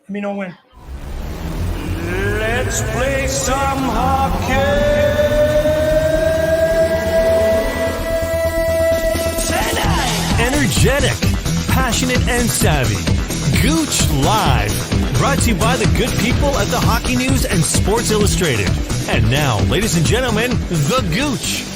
Let me know when. Let's play some hockey tonight. Energetic, passionate, and savvy. Gouche Live. Brought to you by the good people at the Hockey News and Sports Illustrated. And now, ladies and gentlemen, the Gouche.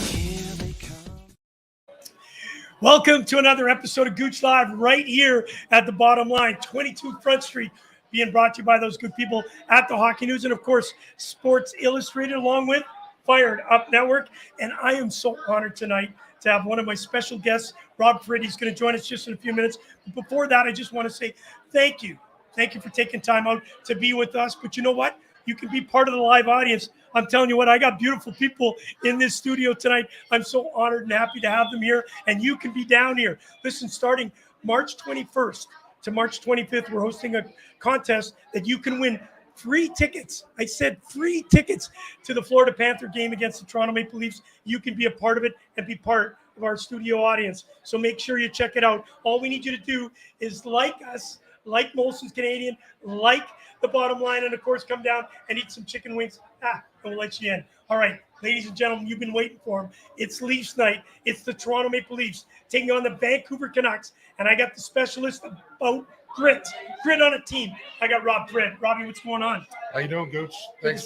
Welcome to another episode of Gouche Live right here at the Bottom Line, 22 Front Street, being brought to you by those good people at the Hockey News and, of course, Sports Illustrated, along with Fired Up Network. And I am so honored tonight to have one of my special guests, Rob Frid. He's going to join us just in a few minutes. But before that, I just want to say thank you. Thank you for taking time out to be with us. But you know what? You can be part of the live audience. I'm telling you what, I got beautiful people in this studio tonight. I'm so honored and happy to have them here, and you can be down here. Listen, starting March 21st to March 25th, we're hosting a contest that you can win free tickets. I said free tickets to the Florida Panther game against the Toronto Maple Leafs. You can be a part of it and be part of our studio audience. So make sure you check it out. All we need you to do is like us, like Molson's Canadian, like the Bottom Line, and of course come down and eat some chicken wings. And we'll let you in. All right, ladies and gentlemen, you've been waiting for them. It's Leafs night. It's the Toronto Maple Leafs taking on the Vancouver Canucks, and I got the specialist about grit on a team. I got Rob Frid. Robbie, what's going on? How you doing, Gouche? Thanks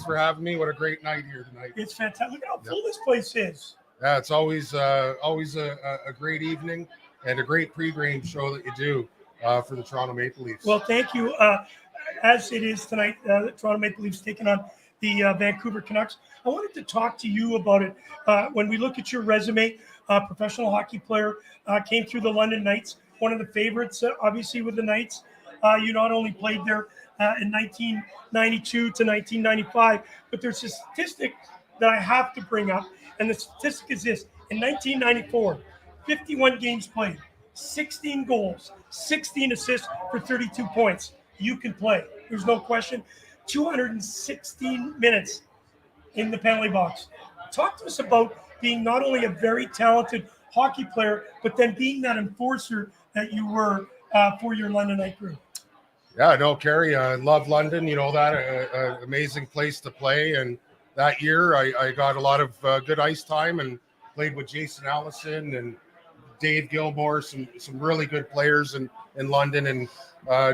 for having me. What a great night here tonight. It's fantastic. Look at how full this place is. Yeah, it's always a great evening and a great pre-game show that you do for the Toronto Maple Leafs. Well, thank you. As it is tonight, the Toronto Maple Leafs taking on the Vancouver Canucks. I wanted to talk to you about it. When we look at your resume, professional hockey player, came through the London Knights, one of the favorites, obviously, with the Knights. You not only played there in 1992 to 1995, but there's a statistic that I have to bring up, and the statistic is this. In 1994, 51 games played, 16 goals, 16 assists for 32 points. You can play. There's no question. 216 minutes in the penalty box. Talk to us about being not only a very talented hockey player, but then being that enforcer that you were for your London Knight group. Yeah, no, Kerry, I love London. You know that, an amazing place to play. And that year, I got a lot of good ice time and played with Jason Allison and Dave Gilmore, some really good players in London, and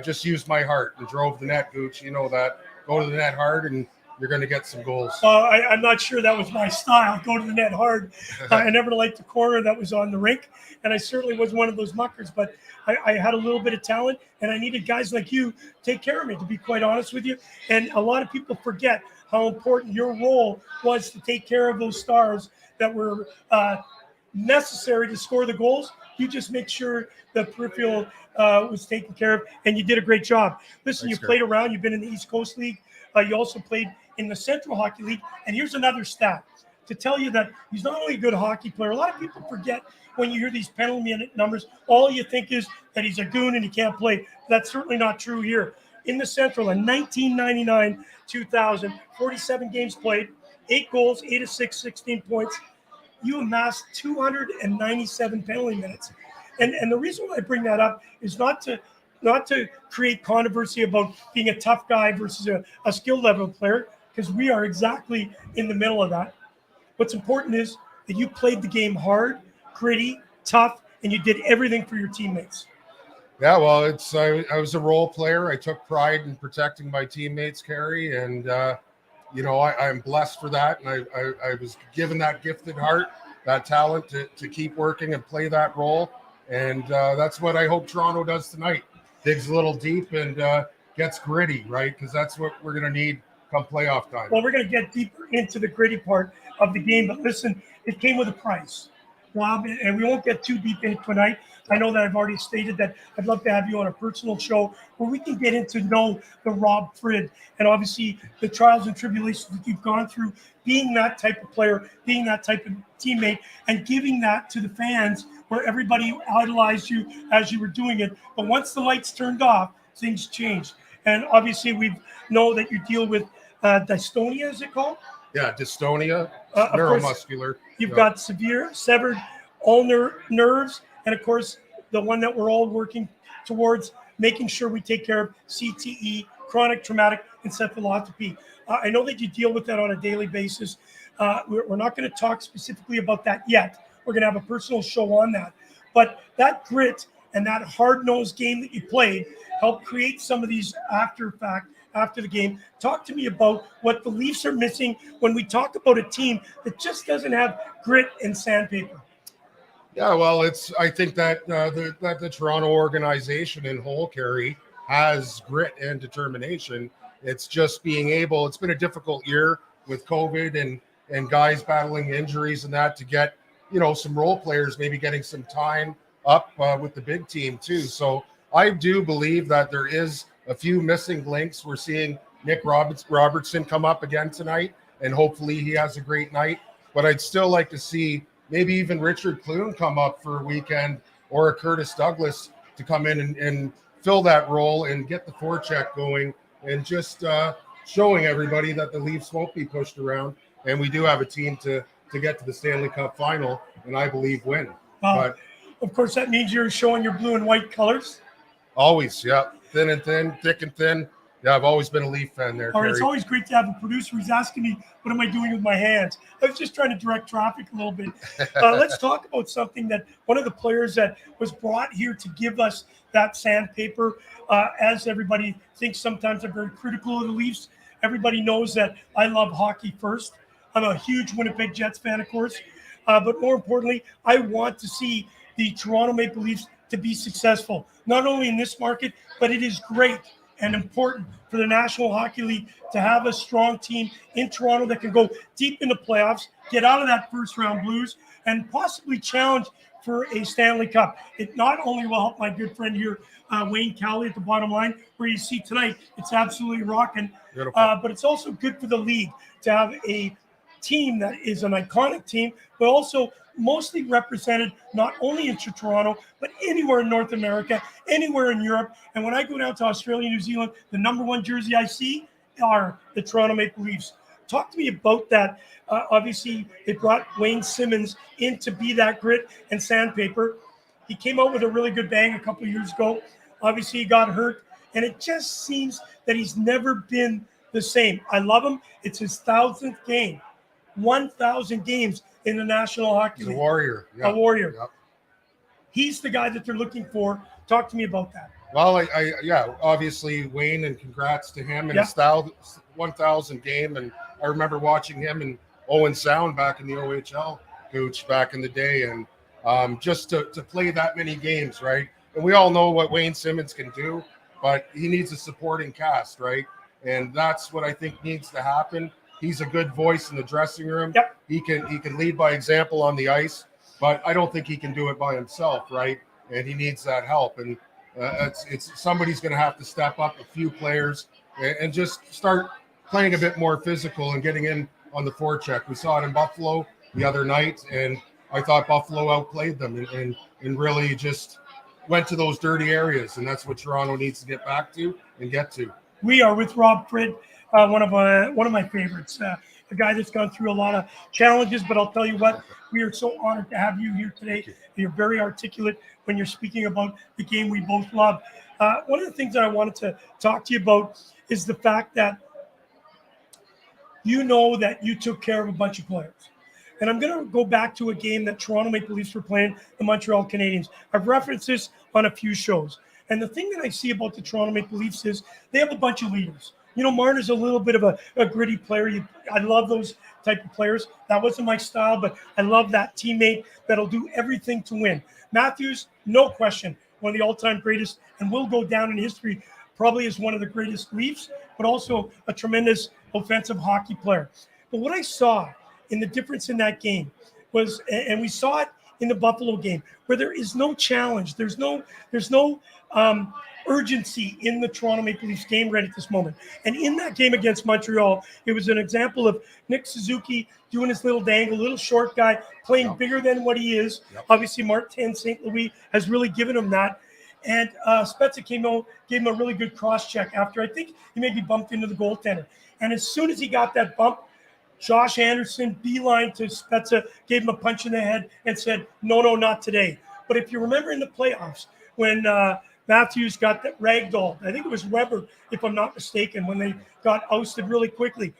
just used my heart and drove the net, Gouche. You know that. Go to the net hard and you're going to get some goals. I'm not sure that was my style, go to the net hard. I never liked the corner that was on the rink, and I certainly was one of those muckers, but I had a little bit of talent, and I needed guys like you take care of me, to be quite honest with you. And a lot of people forget how important your role was to take care of those stars that were necessary to score the goals. You just make sure the peripheral was taken care of, and you did a great job. Listen, Thanks, you played around. You've been in the East Coast League. You also played in the Central Hockey League. And here's another stat to tell you that he's not only a good hockey player. A lot of people forget when you hear these penalty minute numbers, all you think is that he's a goon and he can't play. That's certainly not true here. In the Central, in 1999-2000, 47 games played, 8 goals, 8 assists, 16 points. You amassed 297 penalty minutes. And the reason why I bring that up is not to create controversy about being a tough guy versus a skill level player, because we are exactly in the middle of that. What's important is that you played the game hard, gritty, tough, and you did everything for your teammates. Yeah, well, I was a role player. I took pride in protecting my teammates, Kerry, and I'm blessed for that. And I was given that gifted heart, that talent to keep working and play that role. And that's what I hope Toronto does tonight. Digs a little deep and gets gritty, right? Because that's what we're going to need come playoff time. Well, we're going to get deeper into the gritty part of the game. But listen, it came with a price, Rob, and we won't get too deep into it tonight. I know that I've already stated that I'd love to have you on a personal show where we can get into know the Rob Frid and obviously the trials and tribulations that you've gone through, being that type of player, being that type of teammate, and giving that to the fans where everybody idolized you as you were doing it. But once the lights turned off, things changed. And obviously we know that you deal with dystonia, is it called? Yeah, dystonia, neuromuscular. You've got severe severed ulnar nerves, and of course, the one that we're all working towards, making sure we take care of CTE, chronic traumatic encephalopathy. I know that you deal with that on a daily basis. We're not going to talk specifically about that yet. We're going to have a personal show on that. But that grit and that hard-nosed game that you played helped create some of these after the game. Talk to me about what the Leafs are missing when we talk about a team that just doesn't have grit and sandpaper. Yeah, well, I think that the Toronto organization in whole, Carey, has grit and determination. It's just being able. It's been a difficult year with COVID and guys battling injuries and that to get some role players maybe getting some time up with the big team too. So I do believe that there is a few missing links. We're seeing Nick Robertson come up again tonight, and hopefully he has a great night. But I'd still like to see maybe even Richard Clune come up for a weekend, or a Curtis Douglas to come in and fill that role and get the forecheck going, and just showing everybody that the Leafs won't be pushed around, and we do have a team to get to the Stanley Cup final, and I believe win. But of course, that means you're showing your blue and white colors. Always, yeah. Thin and thin, thick and thin. Yeah, I've always been a Leaf fan there. All right, it's always great to have a producer who's asking me, what am I doing with my hands? I was just trying to direct traffic a little bit. Let's talk about something that one of the players that was brought here to give us that sandpaper, as everybody thinks sometimes I'm very critical of the Leafs. Everybody knows that I love hockey first. I'm a huge Winnipeg Jets fan, of course. But more importantly, I want to see the Toronto Maple Leafs to be successful, not only in this market, but it is great and important for the National Hockey League to have a strong team in Toronto that can go deep into playoffs, get out of that first round blues, and possibly challenge for a Stanley Cup. It not only will help my good friend here, Wayne Cowley at the bottom line, where you see tonight, it's absolutely rocking, but it's also good for the league to have a team that is an iconic team, but also mostly represented not only in Toronto, but anywhere in North America, anywhere in Europe. And when I go down to Australia, New Zealand, the number one jersey I see are the Toronto Maple Leafs. Talk to me about that. Obviously, they brought Wayne Simmonds in to be that grit and sandpaper. He came out with a really good bang a couple of years ago. Obviously, he got hurt, and it just seems that he's never been the same. I love him. It's his 1,000th game. 1,000 games in the National Hockey League. A warrior. Yeah. A warrior. Yep. He's the guy that they're looking for. Talk to me about that. Well, obviously Wayne, and congrats to him and his 1,000 game. And I remember watching him in Owen Sound back in the OHL, Gouche, back in the day. And just to play that many games, right? And we all know what Wayne Simmonds can do, but he needs a supporting cast, right? And that's what I think needs to happen. He's a good voice in the dressing room. Yep. He can lead by example on the ice, but I don't think he can do it by himself, right? And he needs that help. And it's somebody's going to have to step up, a few players, and just start playing a bit more physical and getting in on the forecheck. We saw it in Buffalo the other night, and I thought Buffalo outplayed them and really just went to those dirty areas. And that's what Toronto needs to get back to and get to. We are with Rob Frid. One of my favorites, a guy that's gone through a lot of challenges, but I'll tell you what, we are so honored to have you here today. You're very articulate when you're speaking about the game we both love. One of the things that I wanted to talk to you about is the fact that you know that you took care of a bunch of players. And I'm going to go back to a game that Toronto Maple Leafs were playing, the Montreal Canadiens. I've referenced this on a few shows. And the thing that I see about the Toronto Maple Leafs is they have a bunch of leaders. Marner's a little bit of a gritty player. I love those type of players. That wasn't my style, but I love that teammate that'll do everything to win. Matthews, no question, one of the all-time greatest, and will go down in history probably as one of the greatest Leafs, but also a tremendous offensive hockey player. But what I saw in the difference in that game was, and we saw it in the Buffalo game, where there is no challenge. There's no urgency in the Toronto Maple Leafs game right at this moment. And in that game against Montreal, it was an example of Nick Suzuki doing his little dangle, little short guy, playing bigger than what he is. Obviously, Martin St. Louis has really given him that. And Spezza gave him a really good cross-check after I think he maybe bumped into the goaltender. And as soon as he got that bump, Josh Anderson beeline to Spezza, gave him a punch in the head and said, no, not today. But if you remember in the playoffs, when Matthews got that ragdoll. I think it was Weber, if I'm not mistaken, when they got ousted really quickly.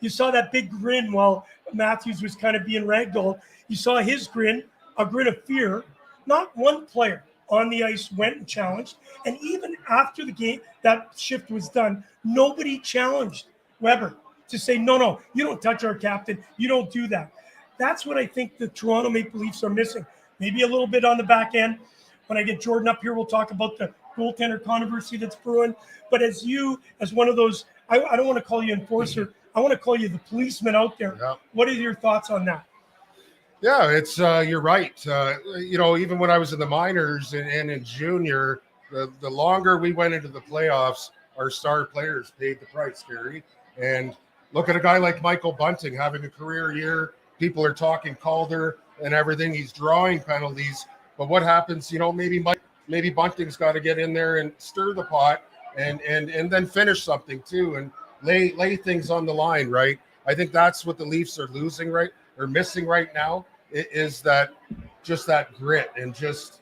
You saw that big grin while Matthews was kind of being ragdolled. You saw his grin, a grin of fear. Not one player on the ice went and challenged. And even after the game, that shift was done, nobody challenged Weber to say, no, you don't touch our captain. You don't do that. That's what I think the Toronto Maple Leafs are missing. Maybe a little bit on the back end. When I get Jordan up here, we'll talk about the goaltender controversy that's brewing. But as one of those, I don't want to call you enforcer. I want to call you the policeman out there. Yeah. What are your thoughts on that? Yeah, it's you're right. Even when I was in the minors and in junior, the longer we went into the playoffs, our star players paid the price, Gary. And look at a guy like Michael Bunting having a career year. People are talking Calder and everything. He's drawing penalties. But what happens, maybe Bunting's got to get in there and stir the pot and then finish something too and lay things on the line, right? I think that's what the Leafs are missing right now is that grit and just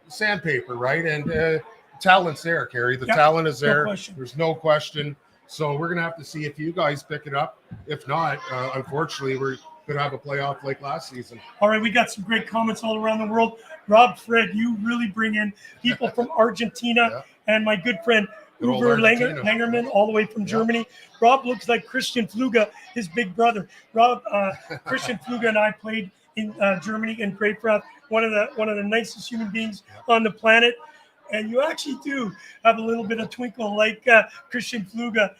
sandpaper, right? And talent's there, Kerry. The talent is there. There's no question. So we're going to have to see if you guys pick it up. If not, unfortunately, we're going to have a playoff like last season. All right, we got some great comments all around the world. Rob Frid, you really bring in people from Argentina and my good friend Uwe Langerman, all the way from Germany. Rob looks like Christian Fluga, his big brother. Christian Fluga and I played in Germany in Grapefruit, one of the nicest human beings on the planet. And you actually do have a little bit of twinkle like Christian Fluga.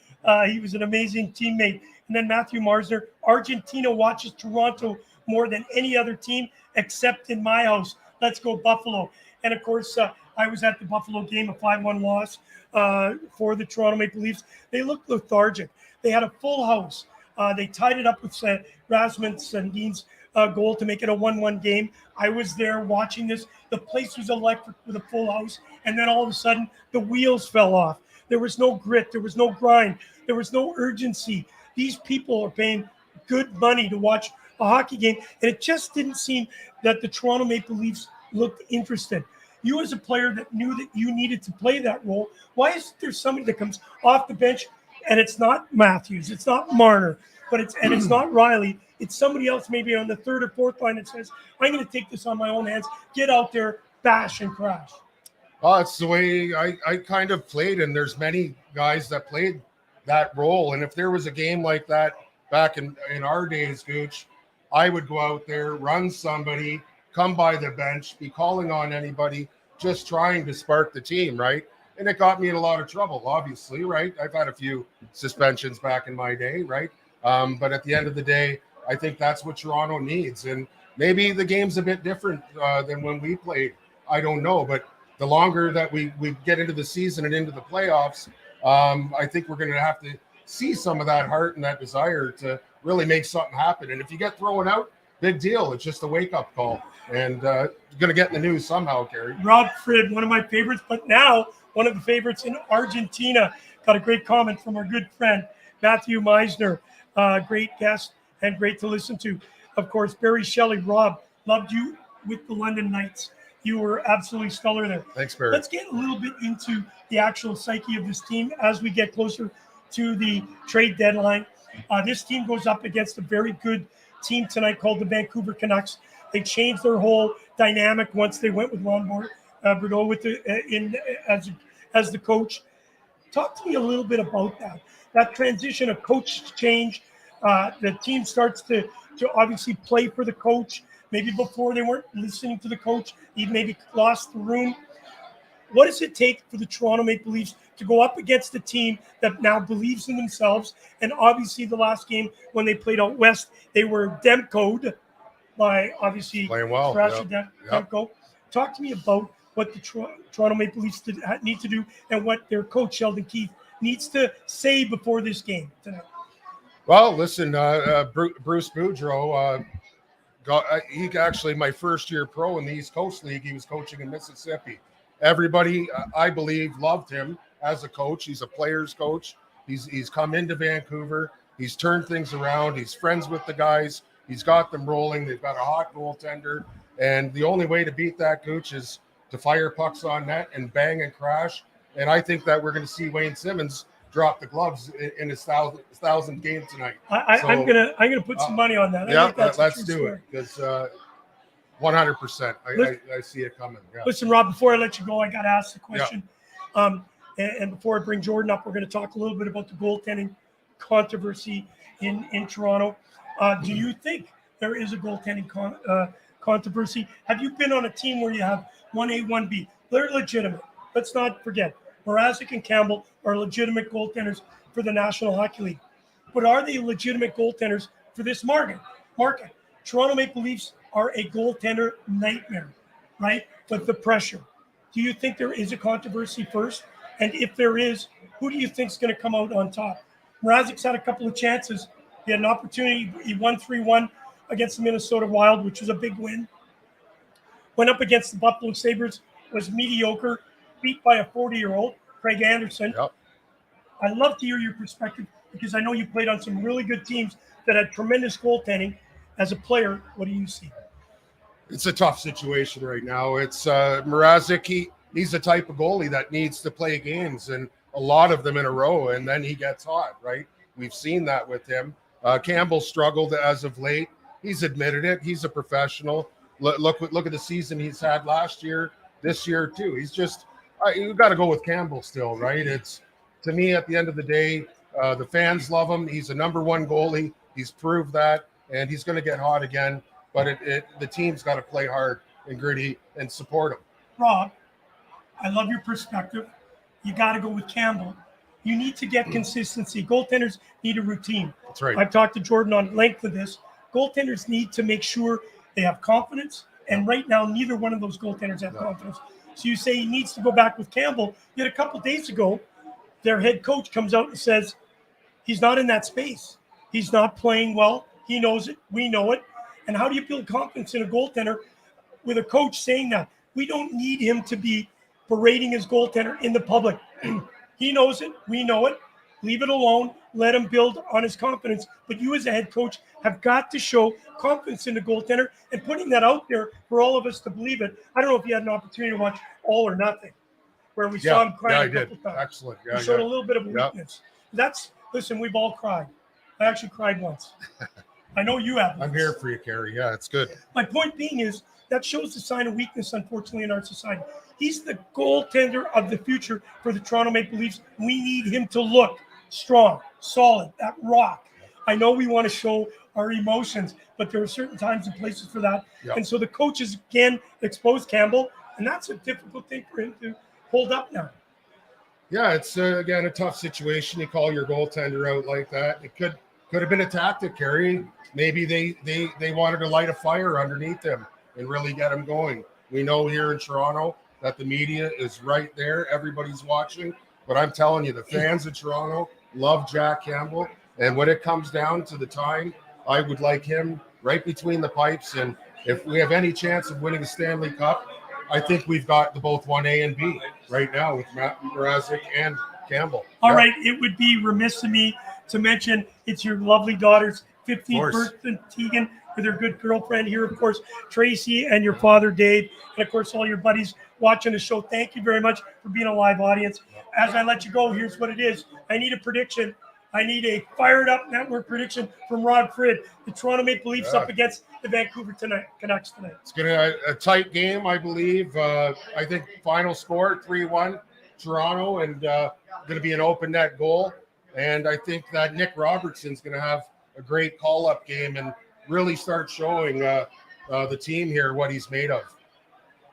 He was an amazing teammate. And then Matthew Marsner, Argentina watches Toronto more than any other team except in my house. Let's go Buffalo. And of course, I was at the Buffalo game, a 5-1 loss for the Toronto Maple Leafs. They looked lethargic. They had a full house. They tied it up with Rasmus Sandin's goal to make it a 1-1 game. I was there watching this. The place was electric with a full house. And then all of a sudden, the wheels fell off. There was no grit. There was no grind. There was no urgency. These people are paying good money to watch a hockey game. And it just didn't seem that the Toronto Maple Leafs looked interested. You as a player that knew that you needed to play that role, why isn't there somebody that comes off the bench and it's not Matthews, it's not Marner, it's not Riley, it's somebody else maybe on the third or fourth line that says, I'm going to take this on my own hands, get out there, bash and crash. Well, it's the way I kind of played, and there's many guys that played that role. And if there was a game like that back in our days, Gooch, I would go out there, run somebody, come by the bench, be calling on anybody, just trying to spark the team, right? And it got me in a lot of trouble, obviously, right? I've had a few suspensions back in my day, right? But at the end of the day, I think that's what Toronto needs. And maybe the game's a bit different than when we played. I don't know. But the longer that we get into the season and into the playoffs, I think we're going to have to see some of that heart and that desire to really make something happen. And if you get thrown out, big deal. It's just a wake-up call. And going to get in the news somehow, Kerry. Rob Frid, one of my favorites, but now one of the favorites in Argentina. Got a great comment from our good friend, Matthew Meisner. Great guest and great to listen to. Of course, Barry Shelley, Rob, loved you with the London Knights. You were absolutely stellar there. Thanks, Barry. Let's get a little bit into the actual psyche of this team as we get closer to the trade deadline. This team goes up against a very good team tonight called the Vancouver Canucks. They changed their whole dynamic once they went with Ron Bordeaux as the coach. Talk to me a little bit about that transition of coach change. The team starts to obviously play for the coach. Maybe before they weren't listening to the coach, he maybe lost the room. What does it take for the Toronto Maple Leafs to go up against a team that now believes in themselves? And obviously the last game when they played out west, they were Demco'd by obviously playing well. Demko. Talk to me about what the Toronto Maple Leafs need to do and what their coach Sheldon Keefe needs to say before this game tonight. Well, listen, Bruce Boudreau, he actually my first year pro in the East Coast League. He was coaching in Mississippi. Everybody, I believe, loved him as a coach. He's a player's coach. He's come into Vancouver. He's turned things around. He's friends with the guys. He's got them rolling. They've got a hot goaltender. And the only way to beat that, Gouche, is to fire pucks on net and bang and crash. And I think that we're going to see Wayne Simmonds drop the gloves in his thousandth game tonight. I'm gonna put some money on that. I think that's let's do it because 100%. I see it coming. Yeah. Listen, Rob, before I let you go, I got to ask the question. And before I bring Jordan up, we're going to talk a little bit about the goaltending controversy in Toronto. Do you think there is a goaltending controversy? Have you been on a team where you have 1A, 1B? They're legitimate. Let's not forget. Mrazek and Campbell are legitimate goaltenders for the National Hockey League. But are they legitimate goaltenders for this market? Toronto Maple Leafs are a goaltender nightmare, right? But the pressure. Do you think there is a controversy first? And if there is, who do you think is going to come out on top? Mrazek's had a couple of chances. He had an opportunity. He won 3-1 against the Minnesota Wild, which was a big win. Went up against the Buffalo Sabres, was mediocre, beat by a 40-year-old, Craig Anderson. Yep. I'd love to hear your perspective because I know you played on some really good teams that had tremendous goaltending. As a player, what do you see? It's a tough situation right now. It's Mrazek. He's the type of goalie that needs to play games and a lot of them in a row, and then he gets hot, right? We've seen that with him. Campbell struggled as of late. He's admitted it. He's a professional. Look at the season he's had last year, this year too. He's just you got to go with Campbell still, right? It's to me at the end of the day, the fans love him. He's a number one goalie. He's proved that, and he's going to get hot again. But the team's got to play hard and gritty and support him. Rob, I love your perspective. You got to go with Campbell. You need to get consistency. Goaltenders need a routine. That's right. I've talked to Jordan on length of this. Goaltenders need to make sure they have confidence. And right now, neither one of those goaltenders have confidence. So you say he needs to go back with Campbell. Yet a couple of days ago, their head coach comes out and says he's not in that space. He's not playing well. He knows it. We know it. And how do you build confidence in a goaltender with a coach saying that? We don't need him to be berating his goaltender in the public. He knows it. We know it. Leave it alone. Let him build on his confidence. But you as a head coach have got to show confidence in the goaltender and putting that out there for all of us to believe it. I don't know if you had an opportunity to watch All or Nothing, where we saw him crying a couple times. Excellent. He showed a little bit of weakness. Listen, we've all cried. I actually cried once. I know you have. I'm here for you, Kerry. Yeah, it's good. My point being is that shows the sign of weakness, unfortunately, in our society. He's the goaltender of the future for the Toronto Maple Leafs. We need him to look strong, solid, that rock. I know we want to show our emotions, but there are certain times and places for that. Yep. And so the coaches, again, exposed Campbell, and that's a difficult thing for him to hold up now. Yeah, it's, again, a tough situation. You call your goaltender out like that. It could have been a tactic, Kerry. Maybe they wanted to light a fire underneath him and really get him going. We know here in Toronto that the media is right there. Everybody's watching. But I'm telling you, the fans of Toronto love Jack Campbell. And when it comes down to the time, I would like him right between the pipes. And if we have any chance of winning the Stanley Cup, I think we've got the both 1A and B right now with Mrazek and Campbell. All right. It would be remiss of me to mention it's your lovely daughter's 15th birthday, Tegan, with her good girlfriend here, of course, Tracy, and your father, Dave, and, of course, all your buddies watching the show. Thank you very much for being a live audience. As I let you go, here's what it is. I need a prediction. I need a fired-up network prediction from Rob Frid. The Toronto Maple Leafs up against the Vancouver Canucks tonight. It's going to be a tight game, I believe. I think final score, 3-1, Toronto, and going to be an open net goal. And I think that Nick Robertson's going to have a great call-up game and really start showing the team here what he's made of.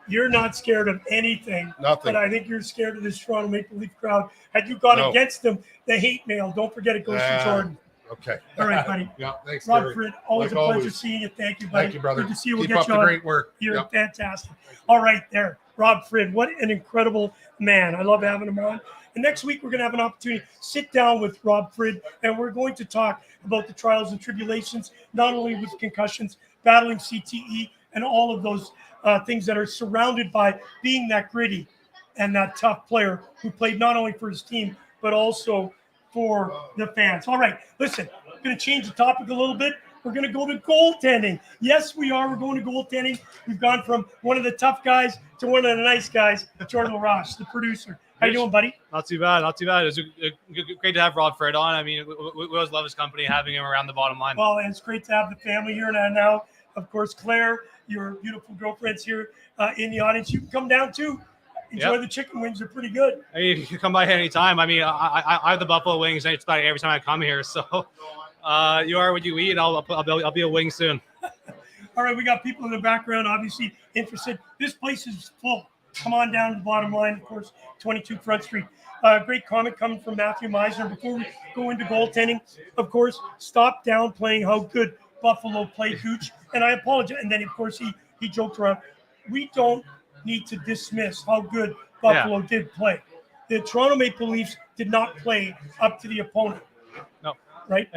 You're not scared of anything. Nothing. But I think you're scared of this Toronto Maple Leaf crowd. Had you gone against them, the hate mail, don't forget it goes to Jordan. Okay. All right, buddy. Yeah, thanks, Rob Frid, always a pleasure seeing you. Thank you, buddy. Thank you, brother. Good to see you. We'll Keep get up you the on. great work. You're fantastic. All right, there. Rob Frid, what an incredible man. I love having him on. And next week, we're going to have an opportunity to sit down with Rob Frid, and we're going to talk about the trials and tribulations, not only with concussions, battling CTE, and all of those things that are surrounded by being that gritty and that tough player who played not only for his team, but also for the fans. All right, listen, I'm going to change the topic a little bit. we're going to go to goaltending. Yes, we are. We're going to goaltending. We've gone from one of the tough guys to one of the nice guys, Jordan LaRoche, the producer. How you doing, buddy? Not too bad. It was great to have Rob Frid on. I mean, we always love his company, having him around the bottom line. Well, and it's great to have the family here. And now, of course, Claire, your beautiful girlfriend's here in the audience. You can come down, too. Enjoy the chicken wings. They're pretty good. I mean, you can come by any time. I mean, I have the buffalo wings just about every time I come here. So you are what you eat. I'll be a wing soon. All right, we got people in the background, obviously interested. This place is full. Come on down to the bottom line, of course, 22 Front Street. Great comment coming from Matthew Meisner. Before we go into goaltending, of course, stop downplaying how good Buffalo played, Gouche. And I apologize. And then, of course, he joked around. We don't need to dismiss how good Buffalo did play. The Toronto Maple Leafs did not play up to the opponent. No. Right?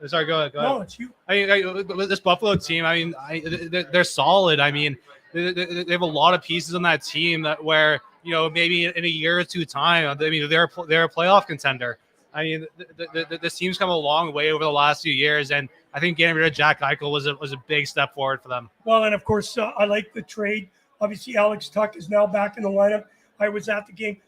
Sorry, go ahead. No, it's you. I mean, this Buffalo team, I mean, they're solid. I mean, they have a lot of pieces on that team where, you know, maybe in a year or two time, I mean, they're a playoff contender. I mean, this team's come a long way over the last few years, and I think getting rid of Jack Eichel was a big step forward for them. Well, and of course, I like the trade. Obviously, Alex Tuck is now back in the lineup. I was at the game.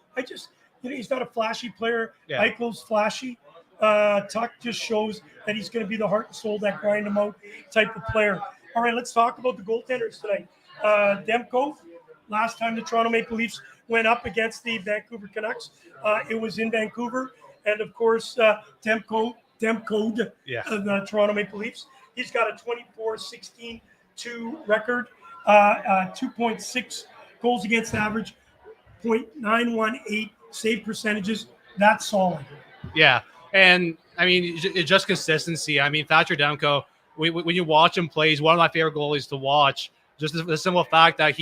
He's not a flashy player. Yeah. Eichel's flashy. Tuck just shows that he's going to be the heart and soul, that grind him out type of player. All right, let's talk about the goaltenders tonight. Demko, last time the Toronto Maple Leafs went up against the Vancouver Canucks, it was in Vancouver. And, of course, Demko, the Toronto Maple Leafs, he's got a 24-16-2 record. 2.6 goals against average, 0.918 save percentages. That's solid. Yeah, and I mean, it's just consistency. I mean, Thatcher Demko, when you watch him play, he's one of my favorite goalies to watch. Just the simple fact that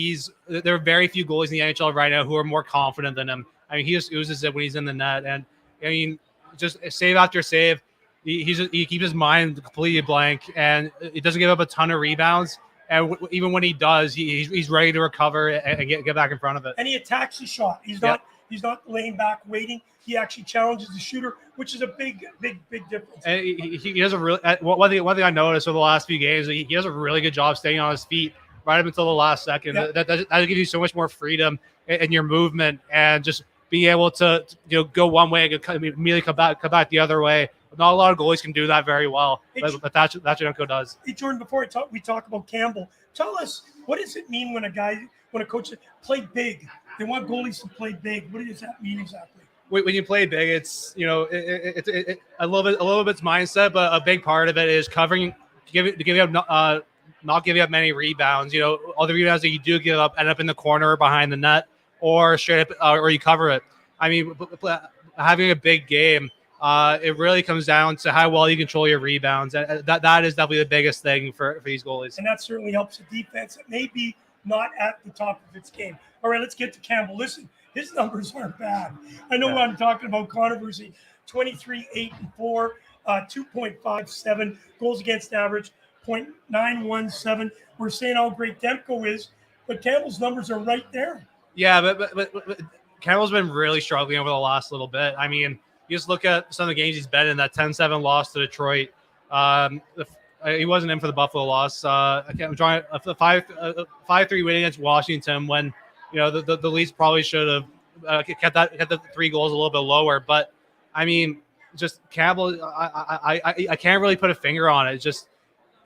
there are very few goalies in the NHL right now who are more confident than him. I mean, he just oozes it when he's in the net, and I mean, just save after save, he keeps his mind completely blank, and he doesn't give up a ton of rebounds. And even when he does, he's ready to recover and get back in front of it. And he attacks the shot. He's not laying back waiting. He actually challenges the shooter, which is a big difference. And he does a really one thing I noticed over the last few games. He does a really good job staying on his feet right up until the last second. Yeah. That gives you so much more freedom in your movement and just being able to go one way and immediately come back the other way. Not a lot of goalies can do that very well, but Thatcher Demko does. Hey, Jordan, before we talk about Campbell, tell us, what does it mean when a coach says, play big? They want goalies to play big. What does that mean exactly? When you play big, it's a little bit's mindset, but a big part of it is covering, not giving up many rebounds. All the rebounds that you do give up end up in the corner or behind the net, or straight up, or you cover it. I mean, having a big game. It really comes down to how well you control your rebounds. That is definitely the biggest thing for these goalies. And that certainly helps the defense. It may be not at the top of its game. All right, let's get to Campbell. Listen, his numbers aren't bad. I know I'm talking about controversy. 23-8-4, 2.57 goals against average, 0.917. We're saying how great Demko is, but Campbell's numbers are right there. Yeah, but Campbell's been really struggling over the last little bit. I mean, you just look at some of the games he's been in, that 10-7 loss to Detroit. He wasn't in for the Buffalo loss. I'm trying a 5-3 win against Washington when, the Leafs probably should have kept the 3 goals a little bit lower. But, I mean, just Campbell, I can't really put a finger on it. Just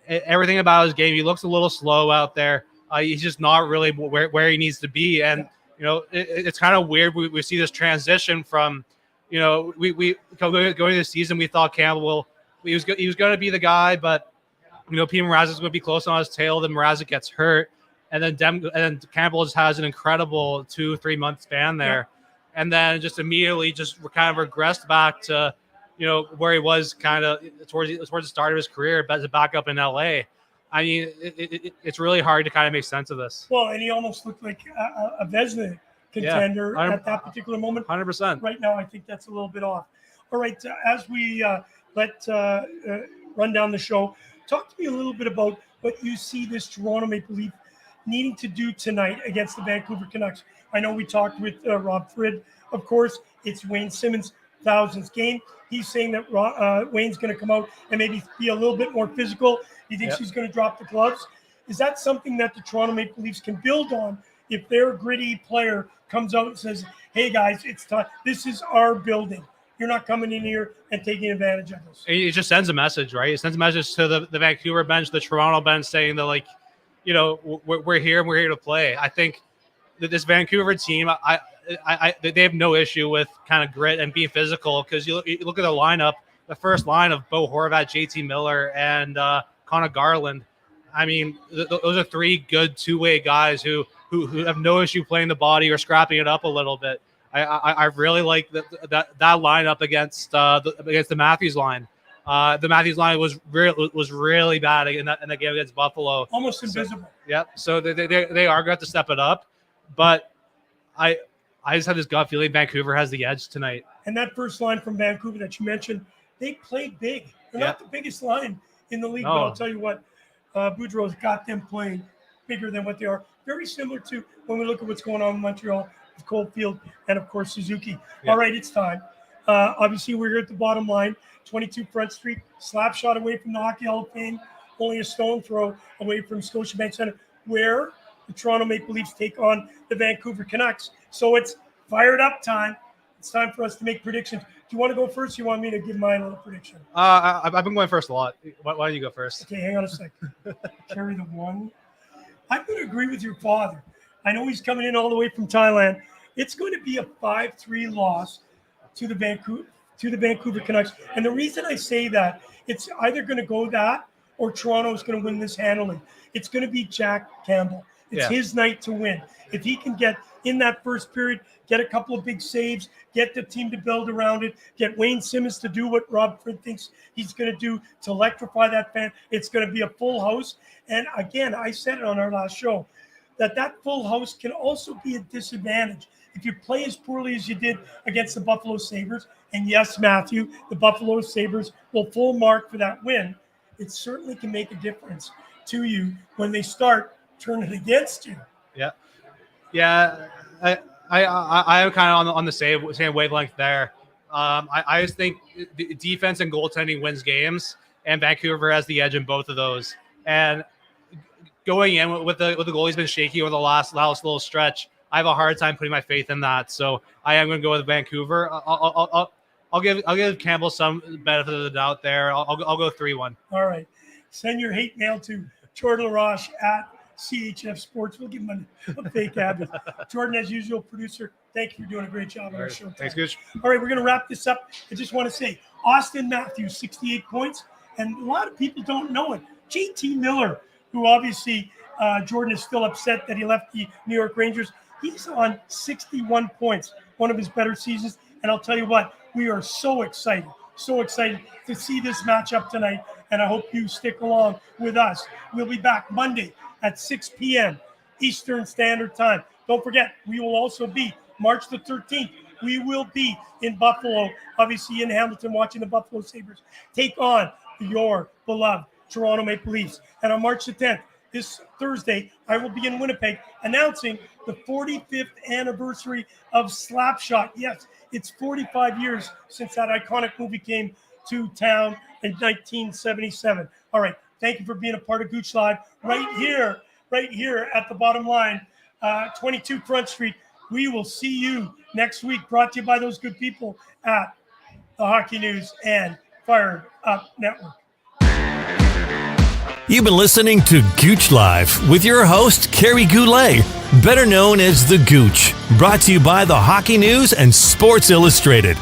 everything about his game. He looks a little slow out there. He's just not really where he needs to be. And, it's kind of weird. We see this transition from, we going into the season, we thought Campbell, he was going to be the guy, but Peter Mrazek's going to be close on his tail. Then Mrazek gets hurt, and then Campbell just has an incredible 2-3 month span there, and then just immediately just kind of regressed back to where he was kind of towards the start of his career, but as a backup in LA. I mean, it's really hard to kind of make sense of this. Well, and he almost looked like a Vezina contender at that particular moment. 100%. Right now, I think that's a little bit off. All right, as we run down the show, talk to me a little bit about what you see this Toronto Maple Leaf needing to do tonight against the Vancouver Canucks. I know we talked with Rob Frid. Of course, it's Wayne Simmonds thousands game. He's saying that Wayne's going to come out and maybe be a little bit more physical. He thinks he's going to drop the gloves. Is that something that the Toronto Maple Leafs can build on if their gritty player comes out and says, hey, guys, it's time. This is our building. You're not coming in here and taking advantage of us. It just sends a message, right? It sends a message to the Vancouver bench, the Toronto bench, saying that, like, you know, we're here and we're here to play. I think that this Vancouver team, they have no issue with kind of grit and being physical, because you look at the lineup, the first line of Bo Horvat, JT Miller, and Connor Garland. I mean, those are three good two-way guys who have no issue playing the body or scrapping it up a little bit. I really like that lineup against the Matthews line. The Matthews line was really bad in the game against Buffalo. Almost invisible. So they are going to have to step it up. But I just have this gut feeling Vancouver has the edge tonight. And that first line from Vancouver that you mentioned, they played big. They're not the biggest line in the league, but I'll tell you what, Boudreau's got them playing bigger than what they are. Very similar to when we look at what's going on in Montreal with Caulfield and, of course, Suzuki. All right, it's time. Obviously, we're here at the bottom line, 22 Front Street, slap shot away from the Hockey Hall of Fame, only a stone throw away from Scotiabank Center, where the Toronto Maple Leafs take on the Vancouver Canucks. So it's fired up time. It's time for us to make predictions. Do you want to go first? Or you want me to give my little prediction? I've been going first a lot. Why don't you go first? Okay, hang on a second. Carry the one. I'm going to agree with your father. I know he's coming in all the way from Thailand. It's going to be a 5-3 loss to the Vancouver Canucks. And the reason I say that, it's either going to go that or Toronto is going to win this handily. It's going to be Jack Campbell. It's his night to win. If he can get in that first period, get a couple of big saves, get the team to build around it, get Wayne Simmonds to do what Rob Frid thinks he's going to do to electrify that fan, it's going to be a full house. And again, I said it on our last show, that full house can also be a disadvantage. If you play as poorly as you did against the Buffalo Sabres, and yes, Matthew, the Buffalo Sabres will full mark for that win, it certainly can make a difference to you when they start turning against you. I am kind of on the same wavelength there. I just think the defense and goaltending wins games, and Vancouver has the edge in both of those. And going in with the goalie's been shaky over the last little stretch, I have a hard time putting my faith in that. So I am going to go with Vancouver. I'll give Campbell some benefit of the doubt there. I'll go 3-1. All right. Send your hate mail to Jordan LaRoche at CHF Sports. We'll give him a fake address. Jordan, as usual, producer, thank you for doing a great job on our show. Thanks, Gouche. All right, we're going to wrap this up. I just want to say, Austin Matthews, 68 points, and a lot of people don't know it. JT Miller, who obviously Jordan is still upset that he left the New York Rangers, he's on 61 points, one of his better seasons. And I'll tell you what, we are so excited to see this matchup tonight, and I hope you stick along with us. We'll be back Monday at 6 p.m. Eastern Standard Time. Don't forget, we will also be March the 13th. We will be in Buffalo, obviously in Hamilton, watching the Buffalo Sabres take on your beloved Toronto Maple Leafs. And on March the 10th, this Thursday, I will be in Winnipeg announcing the 45th anniversary of Slapshot. Yes, it's 45 years since that iconic movie came to town in 1977. All right. Thank you for being a part of Gouche Live right here at the bottom line, 22 Front Street. We will see you next week, brought to you by those good people at the Hockey News and Fired Up Network. You've been listening to Gouche Live with your host, Kerry Goulet, better known as The Gooch, brought to you by the Hockey News and Sports Illustrated.